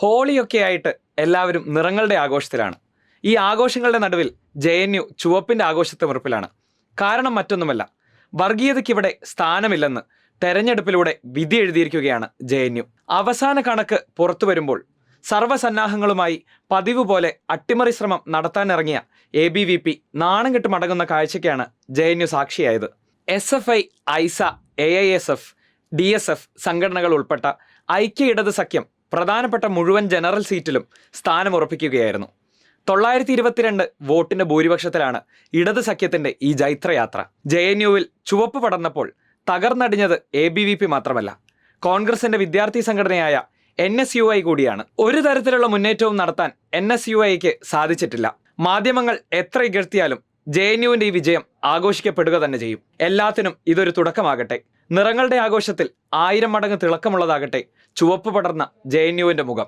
ഹോളിയൊക്കെ ആയിട്ട് എല്ലാവരും നിറങ്ങളുടെ ആഘോഷത്തിലാണ്. ഈ ആഘോഷങ്ങളുടെ നടുവിൽ JNU ചുവപ്പിൻ്റെ ആഘോഷത്തിമിർപ്പിലാണ്. കാരണം മറ്റൊന്നുമല്ല, വർഗീയതയ്ക്കിവിടെ സ്ഥാനമില്ലെന്ന് തെരഞ്ഞെടുപ്പിലൂടെ വിധി എഴുതിയിരിക്കുകയാണ് JNU. അവസാന കണക്ക് പുറത്തു വരുമ്പോൾ സർവ്വസന്നാഹങ്ങളുമായി പതിവ് പോലെ അട്ടിമറി ശ്രമം നടത്താനിറങ്ങിയ ABVP നാണം കെട്ട് മടങ്ങുന്ന കാഴ്ചയ്ക്കാണ് JNU സാക്ഷിയായത്. SFI, ISA, AISF, DSF സംഘടനകൾ ഉൾപ്പെട്ട ഐക്യ ഇടത് സഖ്യം പ്രധാനപ്പെട്ട മുഴുവൻ ജനറൽ സീറ്റിലും സ്ഥാനമുറപ്പിക്കുകയായിരുന്നു. 922 വോട്ടിന്റെ ഭൂരിപക്ഷത്തിലാണ് ഇടത് സഖ്യത്തിന്റെ ഈ ജൈത്രയാത്ര. JNUവിൽ ചുവപ്പ് പടർന്നപ്പോൾ തകർന്നടിഞ്ഞത് ABVP മാത്രമല്ല, കോൺഗ്രസിന്റെ വിദ്യാർത്ഥി സംഘടനയായ NSUI കൂടിയാണ്. ഒരു തരത്തിലുള്ള മുന്നേറ്റവും നടത്താൻ NSUIക്ക് സാധിച്ചിട്ടില്ല. മാധ്യമങ്ങൾ എത്ര ഇകഴ്ത്തിയാലും JNUവിന്റെ ഈ വിജയം ആഘോഷിക്കപ്പെടുക തന്നെ ചെയ്യും. എല്ലാത്തിനും ഇതൊരു തുടക്കമാകട്ടെ. നിറങ്ങളുടെ ആഘോഷത്തിൽ 1000 മടങ്ങ് തിളക്കമുള്ളതാകട്ടെ ചുവപ്പ് പടർന്ന JNUവിന്റെ മുഖം.